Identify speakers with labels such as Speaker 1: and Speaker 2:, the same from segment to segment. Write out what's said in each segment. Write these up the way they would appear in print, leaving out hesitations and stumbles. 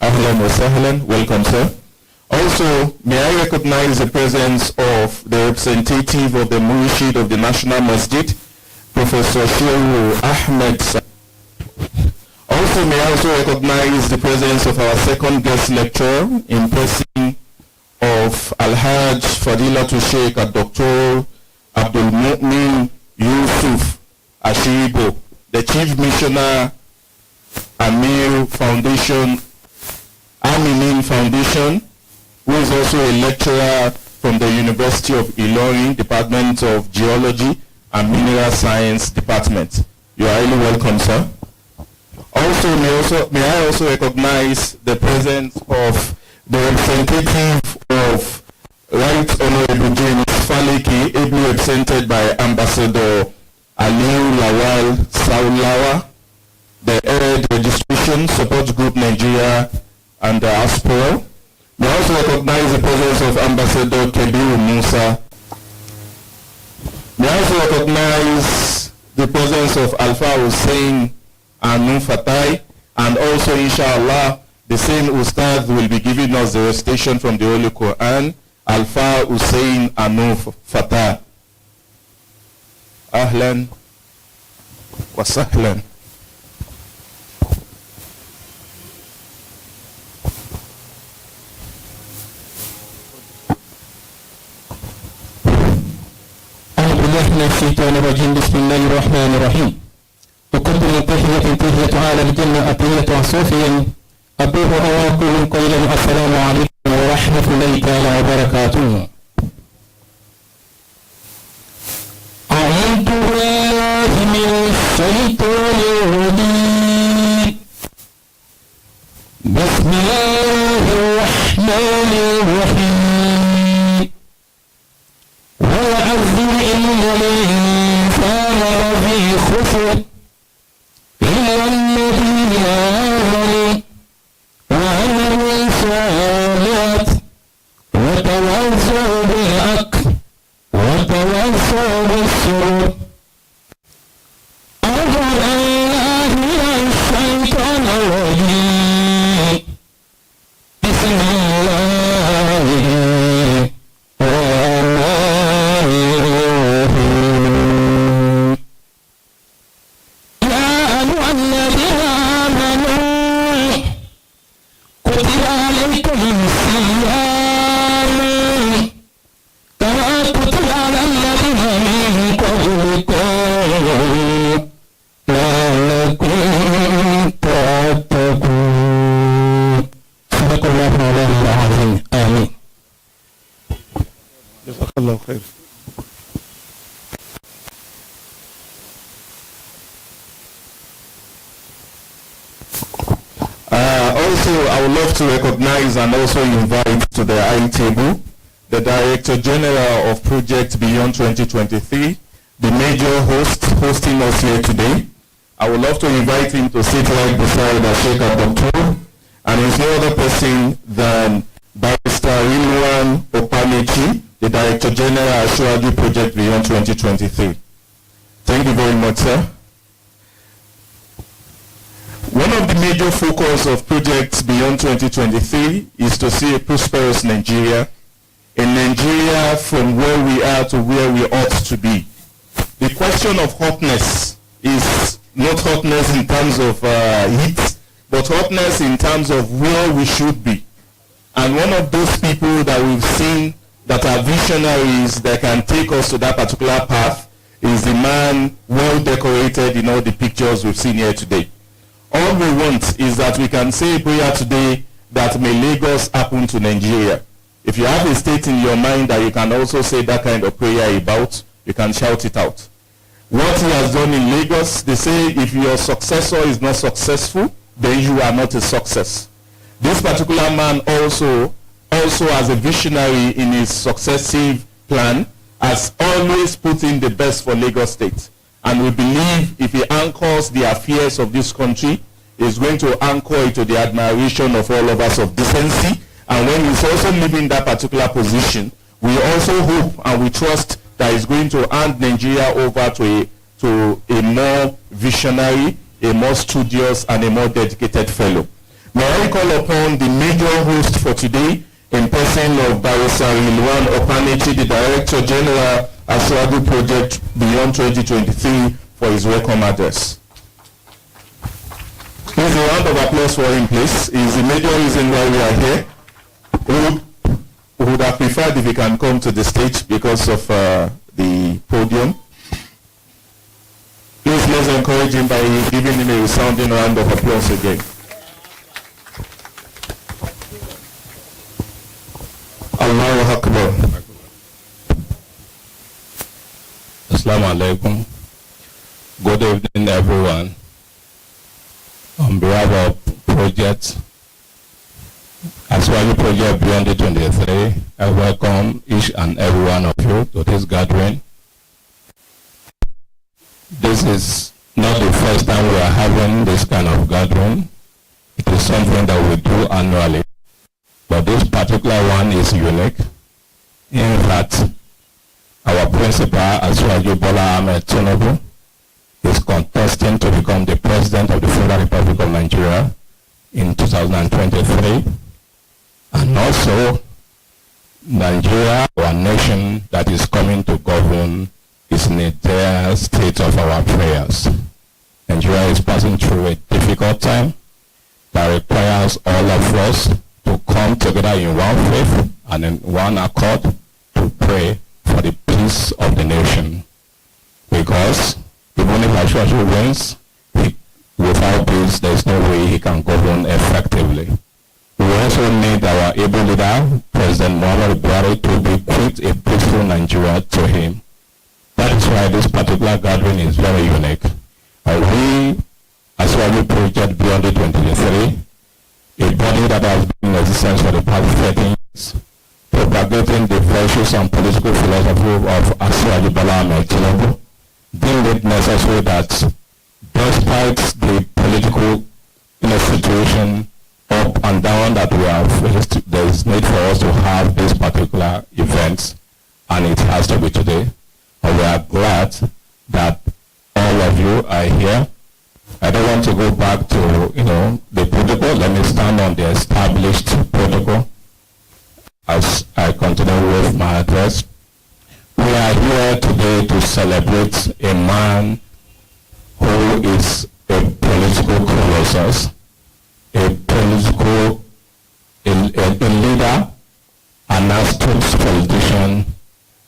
Speaker 1: Ahlan wa sahlan. Welcome, sir. Also, may I recognize the presence of the representative of the Murshid of the National Masjid, Professor Shehu Ahmed. Also, may I also recognize the presence of our second guest lecturer in person of Al-Hajj Fadilatul Sheikh Dr. Abdul Mu'min Yusuf Ashibo, the Chief Missioner Aminin Foundation, who is also a lecturer from the University of Ilorin, Department of Geology and Mineral Science Department. You are highly welcome, sir. Also, may I also recognize the presence of the representative of Right Honorable James Faleki, ably represented by Ambassador Aliu Lawal Saulawa, the Aid Registration Support Group Nigeria and the Aspro. We also recognize the presence of Ambassador Kebiru Musa. We also recognize the presence of Alpha Hussein Anu Fatai, and also inshallah the same Ustad will be giving us the recitation from the Holy Quran, Alpha Hussein Anu Fatai. Ahlan wa sahlan.
Speaker 2: من الشيطان الرجيم. بسم الله الرحمن الرحيم. أقدم تحية عالم الجنة أطية صوفيا أبوه أواكم قيلا السلام عليكم ورحمة الله تعالى وبركاته. أعوذ بالله من الشيطان الرجيم. بسم الله الرحمن الرحيم. والعصر إن الإنسان لفي خسر إلا الذين آمنوا وعملوا الصالحات وتواصوا بالحق وتواصوا بالصبر. أعوذ بالله من الشيطان الرجيم. بسم الله
Speaker 1: I would love to recognize and also invite to the high table the Director General of Project Beyond 2023, the major host hosting us here today. I would love to invite him to sit right beside the Sheikh Dr. and he's no other person than Barrister Rilwan Opamechi, the Director General of Asiwaju Project Beyond 2023. Thank you very much, sir. One of the major focus of Projects Beyond 2023 is to see a prosperous Nigeria, a Nigeria from where we are to where we ought to be. The question of hotness is not hotness in terms of heat, but hotness in terms of where we should be. And one of those people that we've seen that are visionaries that can take us to that particular path is the man well decorated in all the pictures we've seen here today. All we want is that we can say a prayer today that may Lagos happen to Nigeria. If you have a state in your mind that you can also say that kind of prayer about, you can shout it out. What he has done in Lagos, they say if your successor is not successful, then you are not a success. This particular man also as a visionary in his successive plan, has always put in the best for Lagos State. And we believe if he anchors the affairs of this country, he's going to anchor it to the admiration of all of us of decency. And when he's also leaving that particular position, we also hope and we trust that he's going to hand Nigeria over to a more visionary, a more studious, and a more dedicated fellow. May I call upon the major host for today, in person of Barrister Rilwan Opanichi, the Director General, Asiwaju Project Beyond 2023, for his welcome address. Please a round of applause for him, please. He is the major reason why we are here. We would have preferred if he can come to the stage because of the podium. Please let's encourage him by giving him a resounding round of applause again. Allahu Akbar.
Speaker 3: Assalamu alaikum. Good evening, everyone. On behalf of Project Asiwaju Project Beyond 2023, I welcome each and every one of you to this gathering. This is not the first time we are having this kind of gathering. It is something that we do annually. But this particular one is unique. In fact, our principal, Asiwaju Bola Ahmed Tinubu, is contesting to become the President of the Federal Republic of Nigeria in 2023. And also, Nigeria, our nation that is coming to govern, is in a dire state of our prayers. Nigeria is passing through a difficult time that requires all of us to come together in one faith and in one accord to pray for the peace of the nation. Because even if Asiwaju wins, without peace, there is no way he can govern effectively. We also need our able leader, President Muhammadu Buhari, to bequeath a peaceful Nigeria to him. That is why this particular gathering is very unique. We, Asiwaju Project Beyond 2023, a body that has been in existence for the past 13 years, propagating the virtues and political philosophy of Asiwaju Bola Ahmed Tinubu, deemed it necessary that despite the political situation up and down that we have faced, there is need for us to have this particular event, and it has to be today. And we are glad that all of you are here. I don't want to go back to, the protocol. Let me stand on the established protocol as I continue with my address. We are here today to celebrate a man who is a political colossus, a political leader, an astute politician,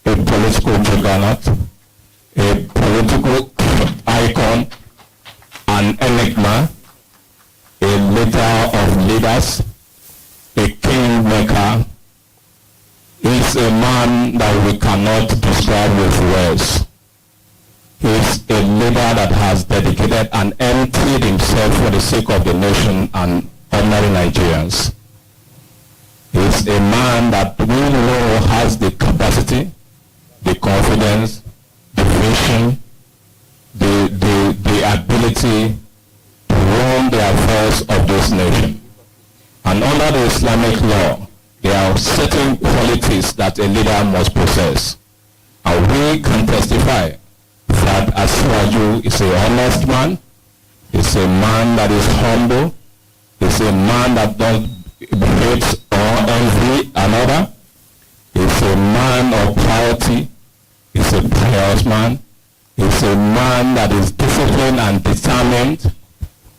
Speaker 3: a political juggernaut, a political icon, an enigma, a leader of leaders, a kingmaker. He's a man that we cannot describe with words. He's a leader that has dedicated and emptied himself for the sake of the nation and ordinary Nigerians. He's a man that we know has the capacity, the confidence, the vision, the ability to run the affairs of this nation. And under the Islamic law, there are certain qualities that a leader must possess. And we can testify that Asiwaju is an honest man, is a man that is humble, is a man that doesn't hate or envy another, is a man of piety, is a pious man, is a man that is disciplined and determined,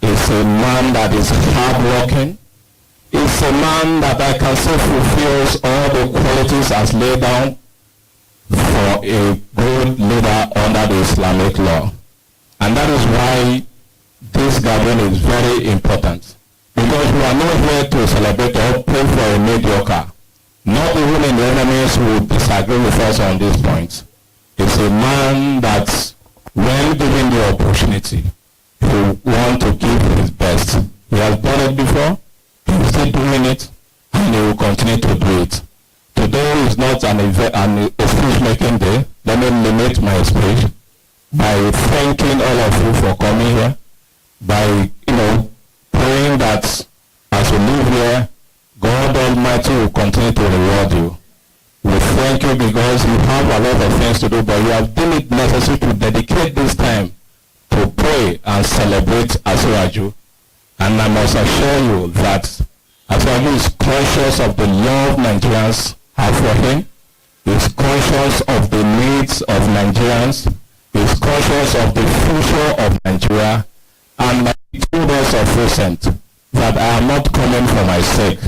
Speaker 3: is a man that is hardworking, is a man that I can say fulfills all the qualities as laid down for a good leader under the Islamic law. And that is why this gathering is very important. Because we are not here to celebrate or pray for a mediocre. Not even in the enemies who disagree with us on this point. It's a man that, when given the opportunity, he wants to give his best. He has done it before, he is still doing it, and he will continue to do it. Today is not a speech-making day. Let me limit my speech by thanking all of you for coming here, by, praying that as we live here, God Almighty will continue to reward you. We thank you because you have a lot of things to do, but you have deemed it necessary to dedicate this time to pray and celebrate Asiwaju. And I must assure you that Asiwaju is conscious of the love Nigerians have for him. He is conscious of the needs of Nigerians. He is conscious of the future of Nigeria. And he told us of recent that I am not coming for my sake.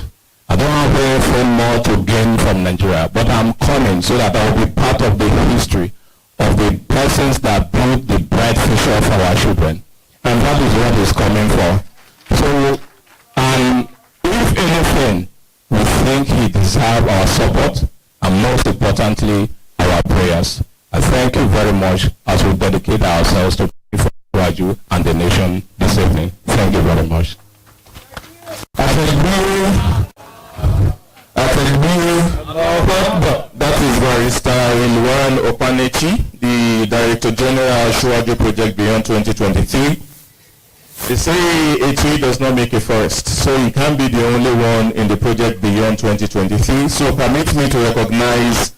Speaker 3: I don't have anything more to gain from Nigeria, but I'm coming so that I will be part of the history of the persons that built the bright future for our children. And that is what he's coming for. So, and if anything, we think he deserves our support, and most importantly, our prayers. I thank you very much as we dedicate ourselves to pray for Asiwaju and the nation this evening. Thank you very much.
Speaker 1: That is Barrister Ilwan Opanechi, the Director General Asiwaju Project Beyond 2023. They say a tree does not make a forest, so he can't be the only one in the project Beyond 2023. So permit me to recognize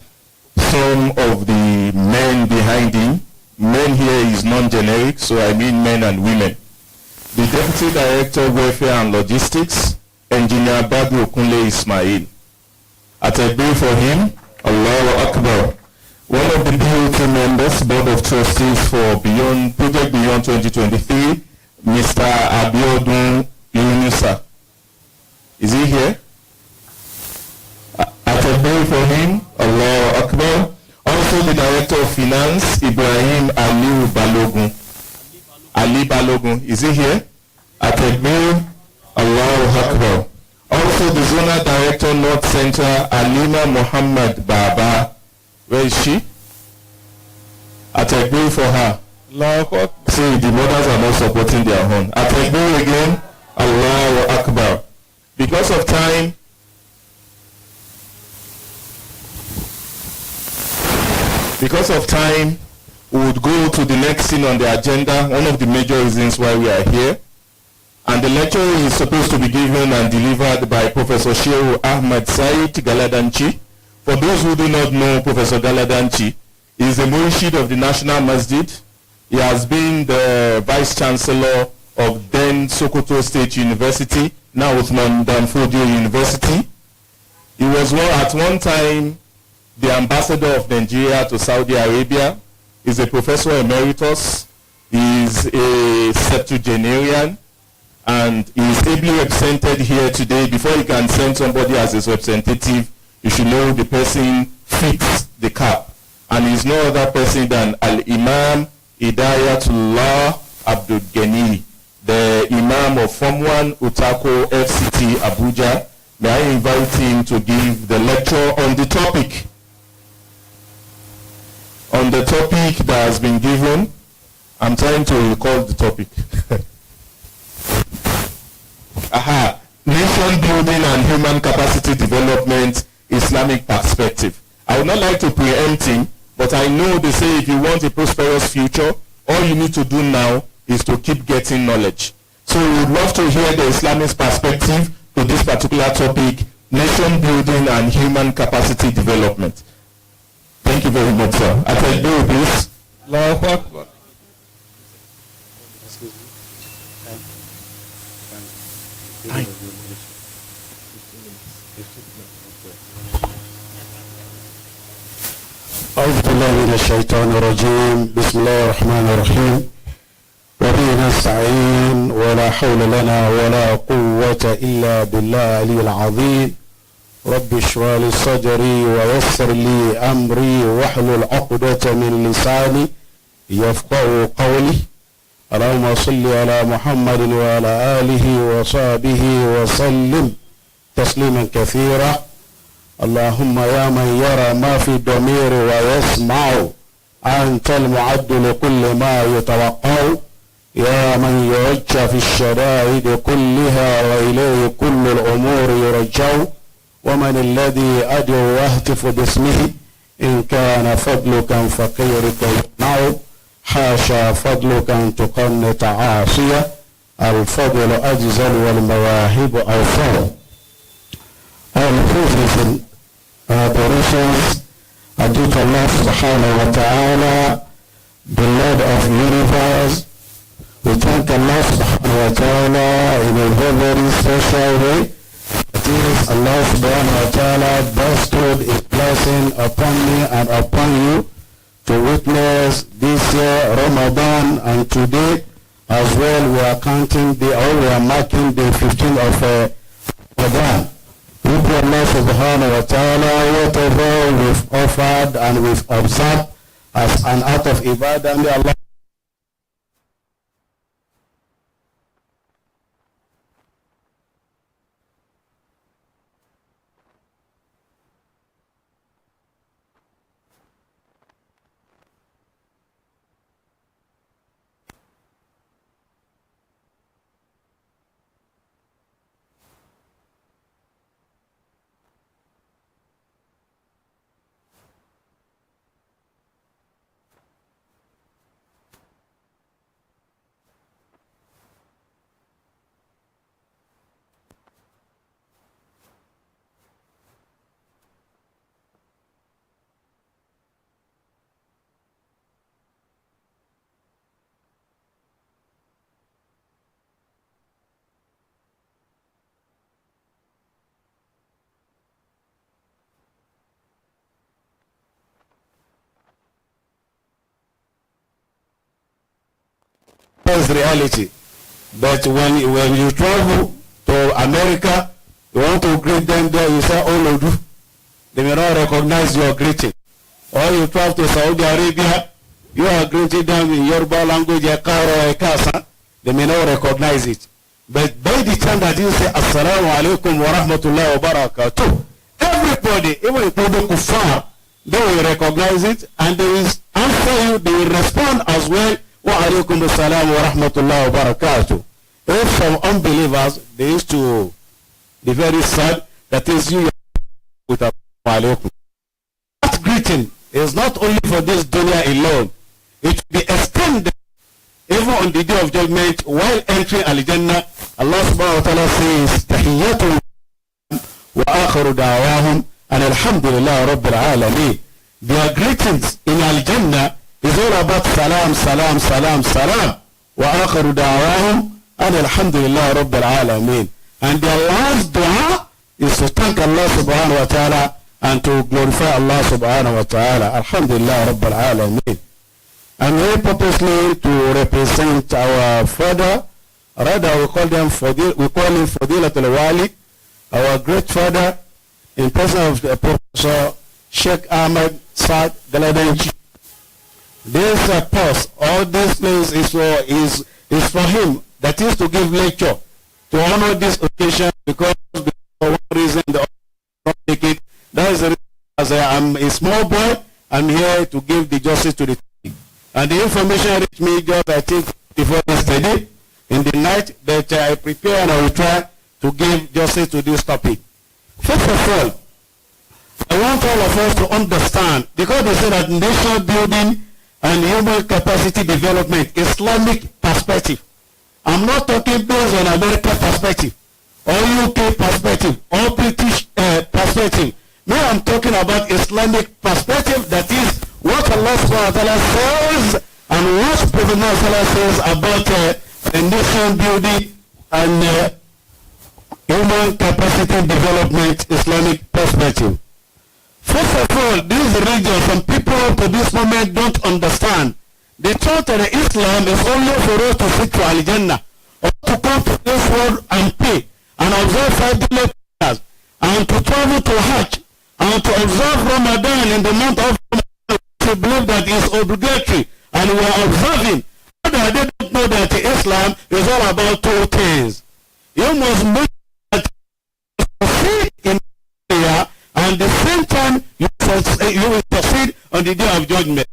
Speaker 1: some of the men behind him. Men here is non-generic, so I mean men and women. The Deputy Director of Welfare and Logistics, Engineer Badru Kunle Ismail. At a bill for him, Allahu Akbar. One of the BOT members, Board of Trustees for Project Beyond 2023, Mr. Abiodun Yunusa. Is he here? At a bill for him, Allahu Akbar. Also the Director of Finance, Ibrahim Ali Balogun. Ali Balogun, is he here? At a bill, Allahu Akbar. Also the Zonal Director, North Central, Alima Muhammad Baba. Where is she? At a bill for her. See, the mothers are not supporting their own. At a bill again, Allahu Akbar. Because of time, we would go to the next thing on the agenda, one of the major reasons why we are here. And the lecture is supposed to be given and delivered by Professor Shehu Ahmad Said Galadanchi. For those who do not know Professor Galadanchi, he is the Murshid of the National Masjid. He has been the Vice Chancellor of then Sokoto State University, now Uthman Danfodio University. He was at one time the Ambassador of Nigeria to Saudi Arabia. He's a Professor Emeritus. He's a septuagenarian. And he is ably represented here today. Before you can send somebody as his representative, you should know the person fits the cap. And he's no other person than Al-Imam Hidayatullah Abdul Ghani, the Imam of Form 1 Utako FCT Abuja. May I invite him to give the lecture on the topic. On the topic that has been given. I'm trying to recall the topic. Nation building and human capacity development, Islamic perspective. I would not like to preempt him, but I know they say if you want a prosperous future, all you need to do now is to keep getting knowledge. So we would love to hear the Islamic perspective to this particular topic, nation building and human capacity development. Thank you very much, sir. I can do this. Allahu Akbar.
Speaker 4: أعوذ بالله من الشيطان الرجيم بسم الله الرحمن الرحيم وبه نستعين ولا حول لنا ولا قوة إلا بالله العلي العظيم رب اشرح لي صدري ويسر لي أمري واحلل عقدة من لساني يفقهوا قولي اللهم صل على محمد وعلى آله وصحبه وسلم تسليما كثيرا اللهم يا من يرى ما في الضمير ويسمع أنت المعد لكل ما يتوقع يا من يرجى في الشدائد كلها وإليه كل الأمور يرجع ومن الذي أدعو واهتف باسمه إن كان فضلك فقيرك يمنع حاشا فضلك أن تقنط عاصية الفضل أجزل والمواهب أوفر. All praises and adorations are due to Allah subhanahu wa ta'ala, the Lord of the universe, We thank Allah subhanahu wa ta'ala in a very, very special way. It is Allah subhanahu wa ta'ala bestowed His blessing upon me and upon you to witness this year Ramadan, and today as well we are we are marking the 15th of Ramadan. We pray Allah subhanahu wa ta'ala whatever we've offered and we've observed as an act of ibadah, may Allah is reality. But when you travel to America, you want to greet them there, you say Olodu. They may not recognize your greeting. Or you travel to Saudi Arabia, you are greeting them in Yoruba language, Yakaro, Ekasa. They may not recognize it. But by the time that you say Assalamu alaikum wa rahmatullahi wa barakatuh, everybody, even if people kufar, they will recognize it and they will answer you, they will respond as well. Wa alaikum assalam wa rahmatullahi wa barakatuh. If some unbelievers, they used to be very sad, that is you with a wa alaikum. That greeting is not only for this dunya alone. It will be extended even on the day of judgment while entering Al-Jannah. Allah subhanahu wa ta'ala says, Tahiyyatu wa akhiru da'wahum and alhamdulillah rabbil alameen. Their greetings in Al-Jannah is all about salam, salam, salam, salam. Wa akhiru da'wahum and alhamdulillah rabbil alameen. And their last dua is to thank Allah subhanahu wa ta'ala and to glorify Allah subhanahu wa ta'ala. Alhamdulillah rabbil alameen. I'm here purposely to represent our father. Rather, we call him Fadilatul Wali, our great father, in person of the Professor Sheikh Ahmed Saad Galadanchi. This post, all this place is for him. That is to give lecture, to honor this occasion, because for one reason the other not take it. That is the reason, as I am a small boy, I'm here to give the justice to the topic. And the information reached me just, I think, before yesterday, in the night, that I prepare and I will try to give justice to this topic. First of all, I want all of us to understand, because they say that nation building and human capacity development, Islamic perspective. I'm not talking based on American perspective, or UK perspective, or British perspective. No, I'm talking about Islamic perspective, that is what Allah subhanahu wa ta'ala says and what Prophet Muhammad says about nation building and human capacity development, Islamic perspective. First of all, this region, some people to this moment don't understand. They thought that Islam is only for us to seek for Al-Jannah, or to come to this world and pay, and observe 5 daily prayers, and to travel to Hajj, and to observe Ramadan in the month of Ramadan. To believe that is obligatory, and we are observing. But they don't know that Islam is all about 2 things. You must make that you succeed in prayer, and at the same time you will succeed on the day of judgment.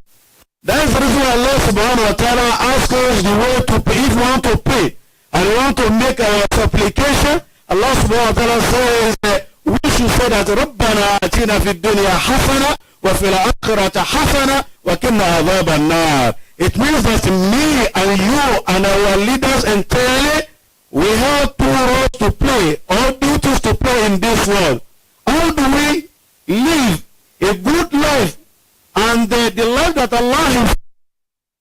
Speaker 4: That is the reason why Allah subhanahu wa ta'ala asks us the way to pay. If we want to pay and we want to make our supplication, Allah subhanahu wa ta'ala says that we should say that رَبَّنَا آتِنَا فِي الدُّنْيَا حَسَنَةً وَفِي الْآخِرَةِ حَسَنَةً وَقِنَّا عَذَابَ النَّارِ. It means that me and you and our leaders entirely, we have 2 roles to play, or duties to play in this world. How do we live a good life, and the life that Allah has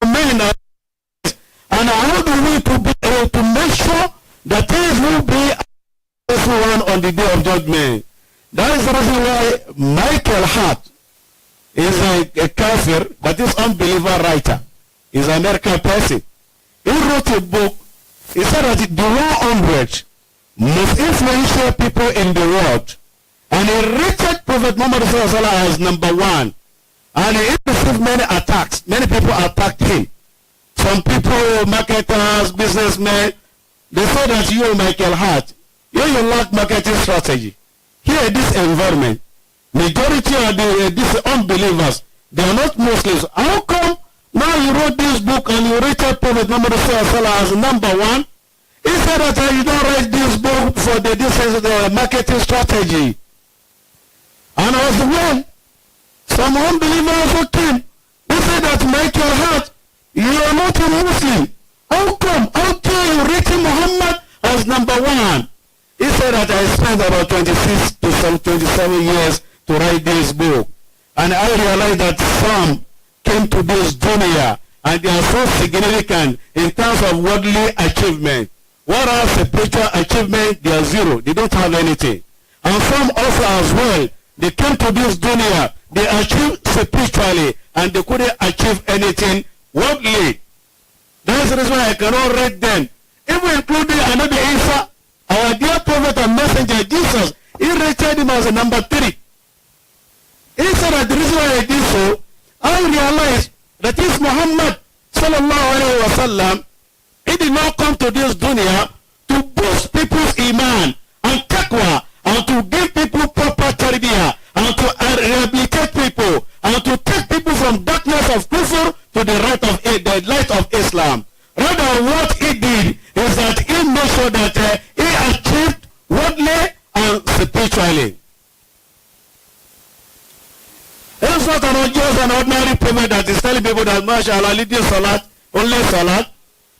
Speaker 4: commanded us, And how do we to make sure that things will be one on the day of judgment? That is the reason why Michael Hart is a kafir, that is unbeliever writer. He's an American person. He wrote a book. He said that the 100 most influential people in the world, and he rated Prophet Muhammad as number 1. And he received many attacks. Many people attacked him. Some people, marketers, businessmen, they said that you, Michael Hart, you lack marketing strategy. Here in this environment, majority of these unbelievers, they are not Muslims. How come now you wrote this book and you rated Prophet Muhammad as number 1? He said that you don't write this book for the marketing strategy. And as well, some unbelievers also came. They said that Michael Hart, you are not a Muslim. How come? How can you rate Muhammad as number 1? He said that I spent about 26 to 27 years to write this book. And I realized that some came to this dunya and they are so significant in terms of worldly achievement. Whereas spiritual achievement, they are zero. They don't have anything. And some also as well, they came to this dunya, they achieved spiritually and they couldn't achieve anything worldly. That's the reason why I cannot rate them. Even including Anabi Isa, our dear prophet and messenger Jesus, he rated him as a number 3. He said that the reason why I did so, I realized that this Muhammad sallallahu alayhi wa sallam, he did not come to this dunya to boost people's iman and taqwa and to give people proper tarbiyah and to rehabilitate people and to take people from darkness of kufr to the light of Islam. Rather, what he did is that he made sure that he achieved worldly and spiritually. It's not just an ordinary prophet that is telling people that mashallah, leading salat, only salat,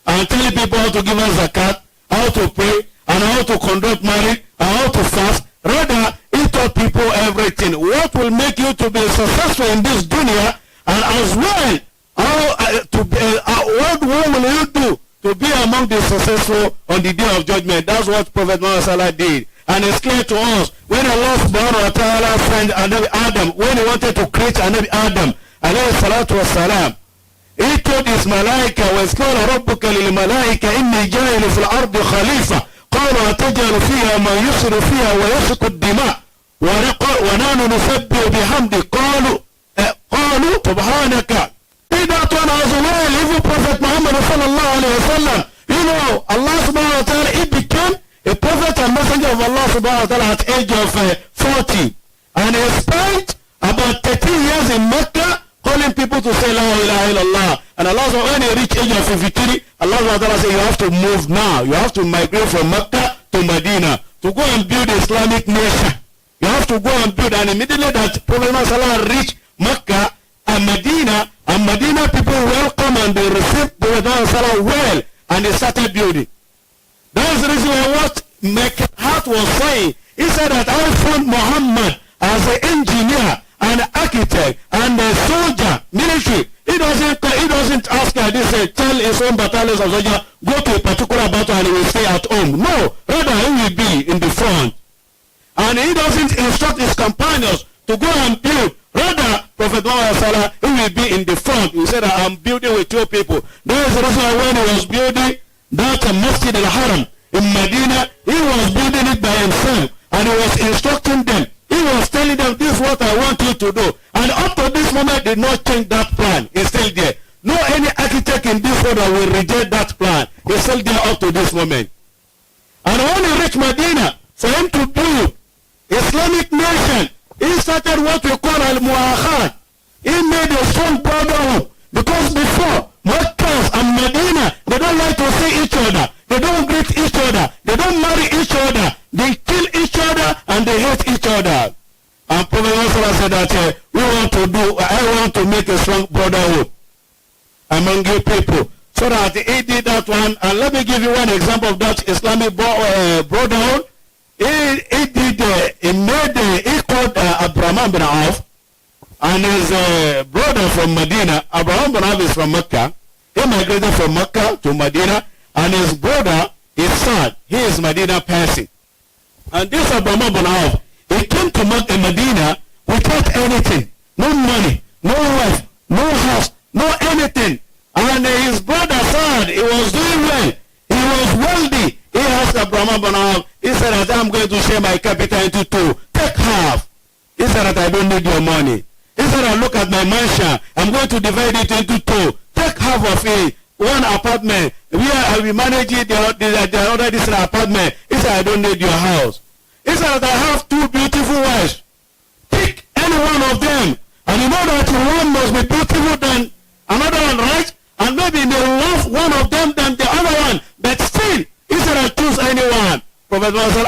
Speaker 4: and telling people how to give us zakat, how to pray, and how to conduct marriage, and how to fast. Rather, he taught people everything. What will make you to be successful in this dunya, and as well, what will you do to be among the successful on the day of judgment? That's what Prophet Muhammad did. And it's clear to us, when Allah subhanahu wa ta'ala sent Anabi Adam, when he wanted to create Anabi Adam, alayhi salatu wassalam, he told his malaika, وَإِذْ رَبُّكَ لِلْمَلَائِكَ إِنِّي جَاعِلٌ فِي الْأَرْضِ خَلِيفَةً قَالُوا أَتَجْعَلُ فِيهَا مَن يُفْسِدُ فِيهَا وَيَسْفِكُ الدِّمَاءَ وَنَحْنُ نُسَبِّحُ بِحَمْدِكَ قَالُوا سُبْحَانَكَ. That one as well, even Prophet Muhammad sallallahu alayhi wa sallam, you know, Allah subhanahu wa ta'ala, he became a prophet and messenger of Allah subhanahu wa ta'ala at the age of 40. And he spent about 13 years in Mecca calling people to say La ilaha illallah. And Allah subhanahu wa ta'ala, when he reached age of 53, Allah subhanahu wa ta'ala said, you have to move now. You have to migrate from Mecca to Medina to go and build Islamic nation. You have to go and build. And immediately that Prophet Muhammad reached Mecca and Medina people welcome and they received the Prophet well, and they started building. That's the reason why what Michael Hart was saying. He said that I found Muhammad as an engineer, an architect, and a soldier, military. He doesn't ask like this, tell his own battalions of soldiers, go to a particular battle and he will stay at home. No, rather he will be in the front. And he doesn't instruct his companions to go and build. Rather, Prophet Muhammad he will be in the front. He said, I'm building with two people. That is the reason why when he was building that Masjid al-Haram in Medina, he was building it by himself. And he was instructing them. He was telling them, this is what I want you to do. And up to this moment, did not change that plan. It's still there. No any architect in this world will reject that plan. It's still there up to this moment. And when he reached Medina, for him to build Islamic nation, he started what we call al-mu'akhat. He made a strong brotherhood. Because before, Mecca and Medina, they don't like to see each other. They don't greet each other. They don't marry each other. They kill each other and they hate each other. And Prophet Muhammad said that I want to make a strong brotherhood among you people. So that he did that one. And let me give you one example of that Islamic brotherhood. He called Abraham bin Auf and his brother from Medina. Abraham bin Auf is from Mecca. Him migrated from Mecca to Medina, and his brother is Saad. He is Medina person. And this Abdurrahman bin Auf, he came to Medina without anything. No money, no wife, no house, no anything. And his brother Saad, he was doing well. He was wealthy. He asked Abdurrahman bin Auf, he said that I'm going to share my capital into two. Take half. He said that I don't need your money. He said, I look at my mansion. I'm going to divide it into two. Take half of it. One apartment. Where I will manage it, the other this apartment. He said, I don't need your house. He said that I have two beautiful wives. Pick any one of them. And you know that one must be beautiful than another one, right? And maybe they love one of them than the other one. But still, he said, I choose anyone. Prophet Muhammad said,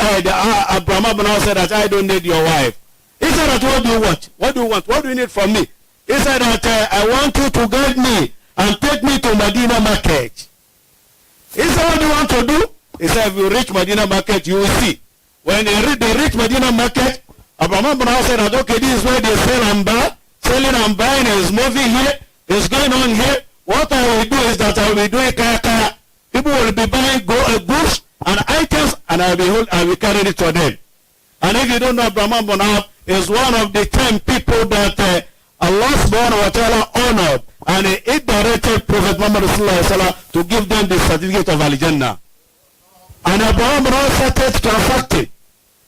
Speaker 4: Abraham bin Auf said that I don't need your wife. He said that, what do you want? What do you want? What do you need from me? He said that I want you to guide me and take me to Medina market. He said, what do you want to do? He said, if you reach Medina market, you will see. When they reach Medina market, Abraham bin Auf said that, okay, this is where they sell and buy. Selling and buying is moving here. It's going on here. What I will do is that I will be doing kaya. People will be buying goods and items, and I will carry it to them. And if you don't know, Abraham bin Auf is one of the 10 people that Allah subhanahu wa ta'ala honored, and he directed Prophet Muhammad to give them the certificate of Al-Jannah. And Abraham bin Auf started transacting.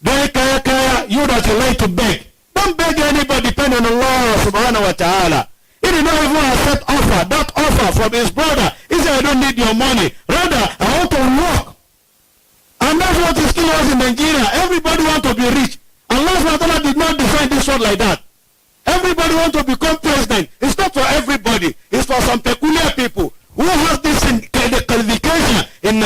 Speaker 4: Doing kaya, you that you like to beg. Don't beg anybody, depend on Allah subhanahu wa ta'ala. He did not even accept that offer from his brother. He said, I don't need your money. Rather, I want to work. And that's what is killing us in Nigeria. Everybody wants to be rich. Allah subhanahu wa ta'ala did not design this world like that. Everybody wants to become president. It's not for everybody. It's for some peculiar people who have this qualification. You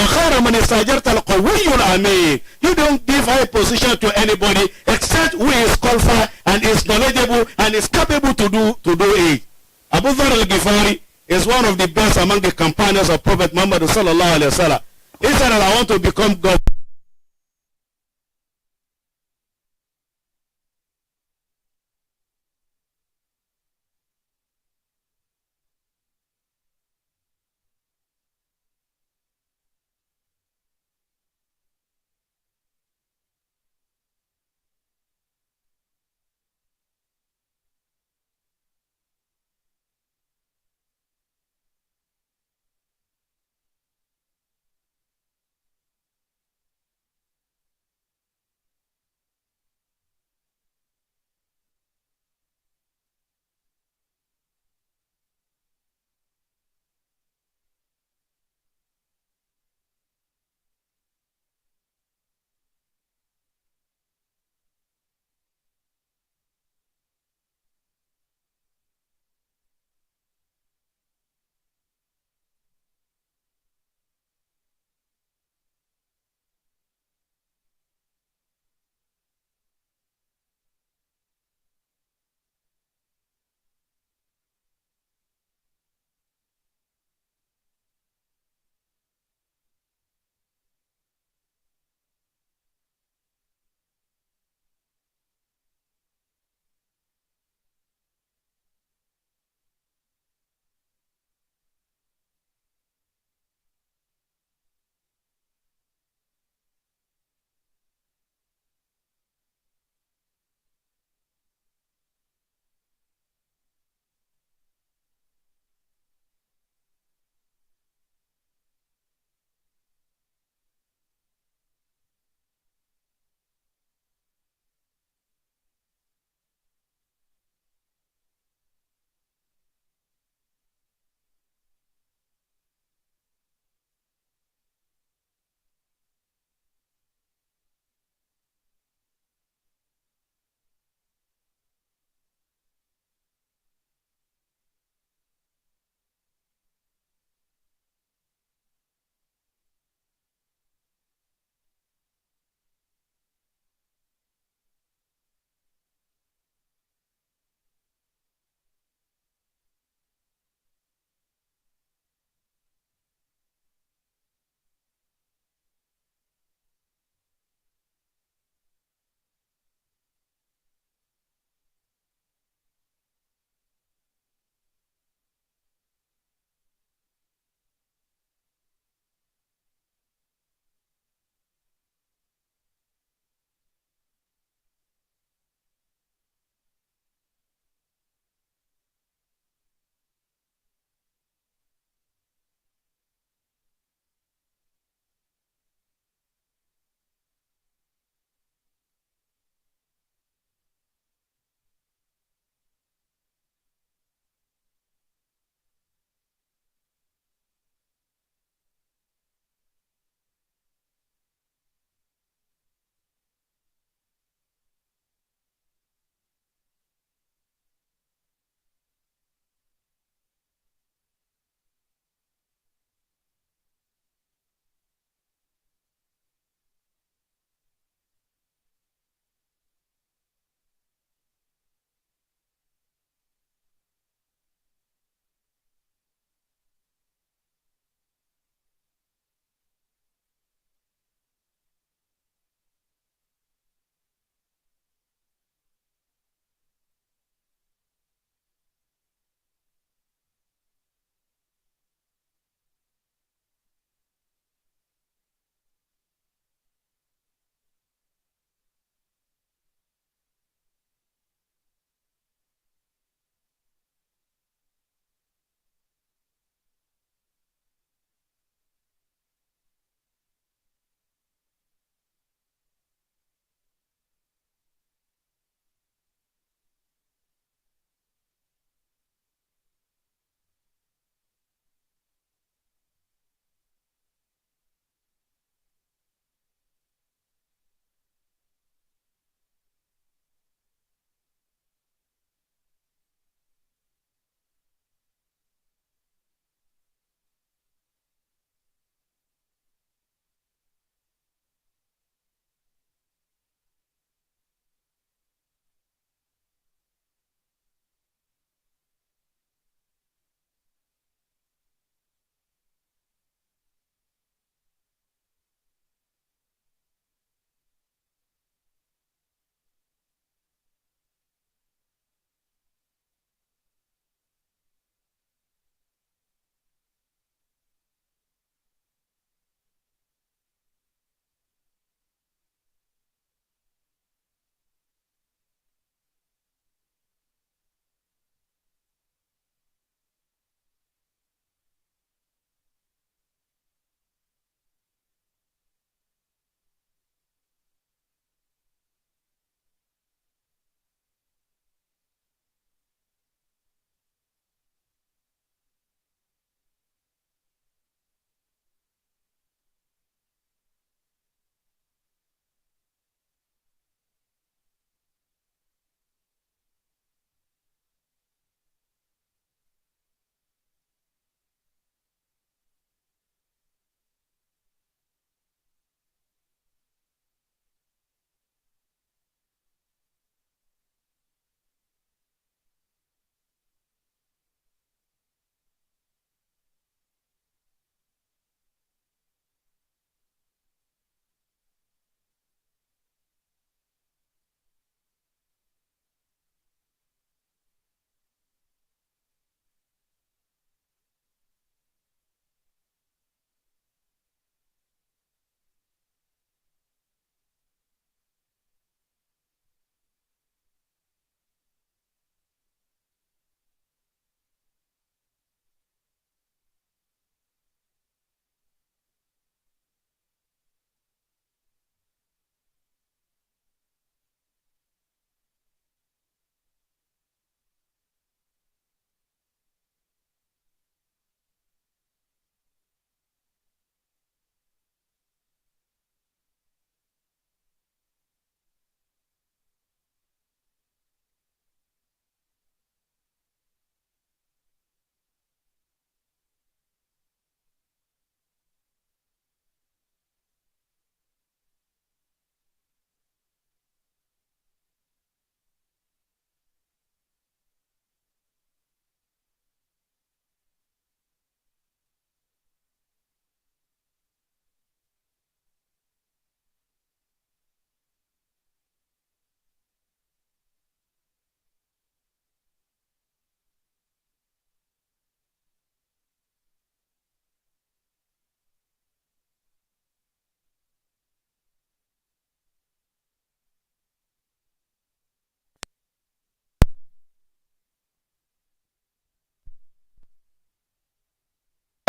Speaker 4: don't give high position to anybody except who is qualified and is knowledgeable and is capable to do it. Abu Dharr al-Ghifari is one of the best among the companions of Prophet Muhammad sallallahu alaihi wasallam. He said that I want to become governor.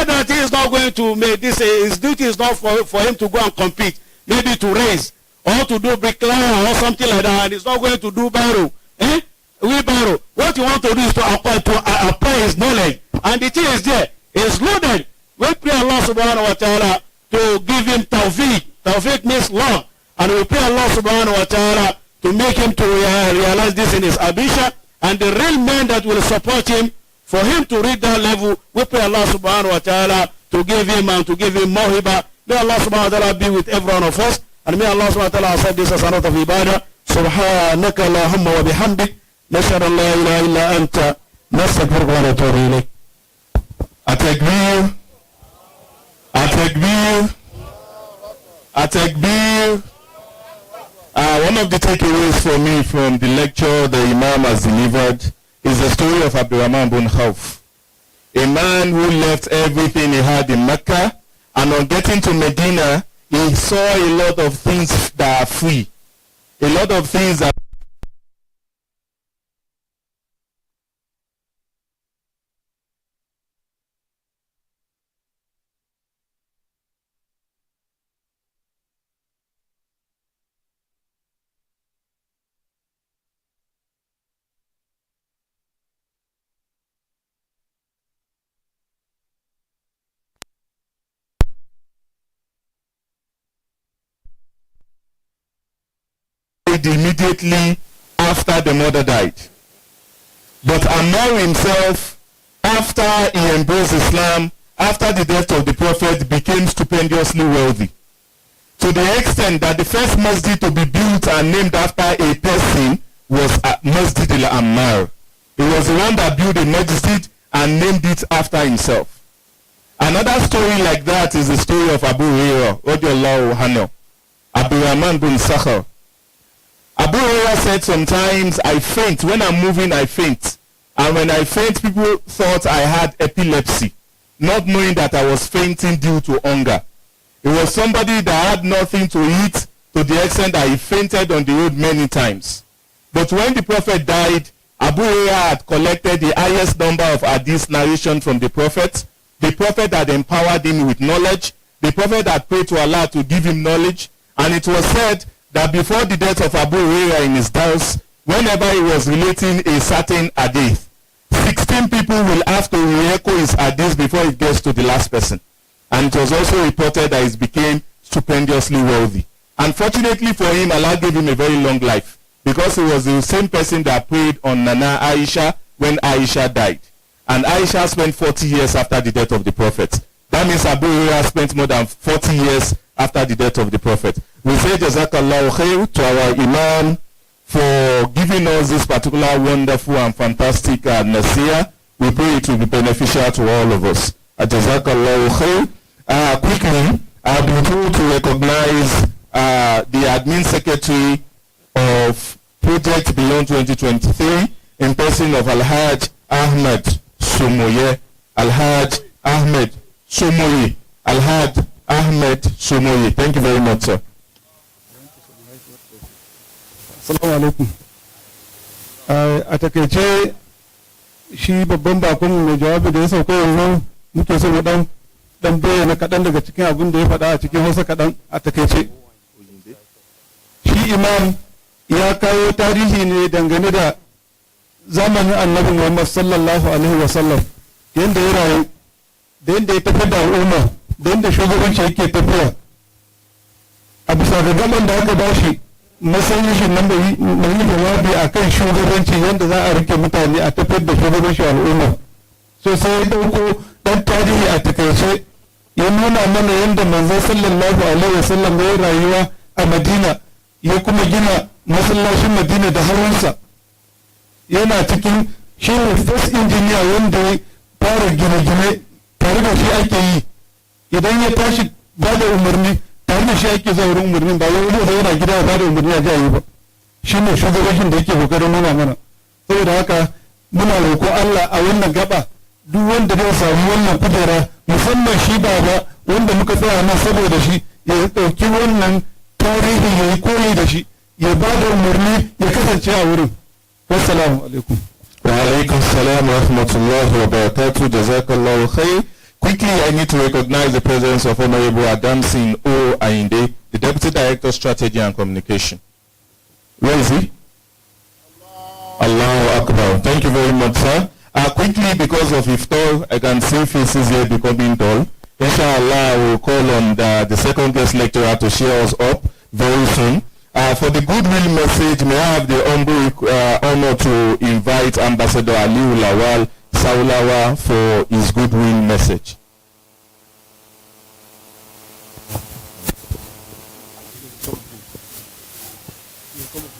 Speaker 4: that he is not going to make this, his duty is not for him to go and compete, maybe to raise or to do bricklayer or something like that, and he's not going to do barrow, wheelbarrow. What you want to do is to apply his knowledge, and the thing is there, is loaded. We pray Allah subhanahu wa ta'ala to give him tawfiq. Tawfiq means love, and we pray Allah subhanahu wa ta'ala to make him to realize this in his ambition, and the real men that will support him, for him to reach that level, we pray Allah subhanahu wa ta'ala to give him and to give him more hiba. May Allah subhanahu wa ta'ala be with every one of us, and may Allah subhanahu wa ta'ala accept this as an act of ibadah. Subhanaka Allahumma wa bihamdik, nashhadu an la ilaha illa anta, nastaghfiruka wa natubu ilayk.
Speaker 1: Atakbir, Atakbir, Atakbir. One of the takeaways for me from the lecture the Imam has delivered is the story of Abdurrahman bin Auf, a man who left everything he had in Mecca, and on getting to Medina, he saw a lot of things that are free, a lot of things that immediately after the mother died. But Ammar himself, after he embraced Islam, after the death of the Prophet, became stupendously wealthy. To the extent that the first masjid to be built and named after a person was Masjid al-Ammar. He was the one that built a masjid and named it after himself. Another story like that is the story of Abu Hurairah, radiyallahu anhu, Abdurrahman bin Sakhar. Abu Hurairah said, sometimes I faint. When I'm moving, I faint. And when I faint, people thought I had epilepsy, not knowing that I was fainting due to hunger. It was somebody that had nothing to eat, to the extent that he fainted on the road many times. But when the Prophet died, Abu Hurairah had collected the highest number of hadith narration from the Prophet. The Prophet had empowered him with knowledge. The Prophet had prayed to Allah to give him knowledge. And it was said that before the death of Abu Hurairah in his house, whenever he was relating a certain hadith, 16 people will have to re-echo his hadith before it gets to the last person. And it was also reported that he became stupendously wealthy. Unfortunately for him, Allah gave him a very long life, because he was the same person that prayed on Nana Aisha when Aisha died. And Aisha spent 40 years after the death of the Prophet. That means Abu Hurairah spent more than 40 years after the death of the Prophet. We say Jazakallahu khair to our Imam for giving us this particular wonderful and fantastic nasiyah. We pray it will be beneficial to all of us. Jazakallahu khair. Quickly, I've been told to recognize the admin secretary of Project Beyond 2023 in person of Alhaj Ahmed Somoye. Alhaj Ahmed Somoye. Alhaj Ahmed Somoye. Thank you very much, sir.
Speaker 5: Assalamu alaikum. A takaice shi babban bakon mai jawabi da ya sauka yanzu muke so mu dan bayyana kaɗan daga cikin abin da ya faɗa a cikin Hausa kaɗan a takaice. Shi imam ya kawo tarihi ne dangane da zamanin Annabi Muhammad sallallahu alaihi wa sallam, yanda ya rayu, da yanda ya tafi da al'umma, da yanda shugabanci yake tafiya. A bisa ga gaban da aka bashi matsayin shi nan mai yi jawabi a kan shugabanci yadda za a rike mutane a tafiyar da shugabanci al'umma. So sai ya ɗauko ɗan tarihi a takaice ya nuna mana yadda manzon sallallahu alaihi wasallam ya yi rayuwa a Madina, ya kuma gina masallacin Madina da hannunsa. Yana cikin shi ne first engineer wanda ya fara gine-gine, tare da shi ake yi. Idan ya tashi ba da umarni, tare da shi ake zuwa wurin umarnin, ba wani da yana gida ba da umarni a jayi ba. Shi ne shugabancin da yake kokarin nuna mana. Saboda haka muna roƙon Allah a wannan gaba, duk wanda zai samu wannan kujera, musamman shi baba wanda muka tsaya nan saboda shi, ya ɗauki wannan tarihi ya yi koyi da shi, ya ba da umarni ya kasance a wurin. Wassalamu alaikum.
Speaker 1: Wa alaikum salam wa rahmatullahi wa barakatuh. Jazakallahu khair. Quickly, I need to recognize the presence of Honorable Adamson O. Ainde, the Deputy Director, Strategy and Communication. Where is he? Allahu Akbar. Thank you very much, sir. Quickly, because of iftar, I can see faces here becoming dull. Inshallah, I will call on the second guest lecturer to share us up very soon. For the goodwill message, may I have the humble honor to invite Ambassador Aliu Lawal Saulawa for his goodwill message.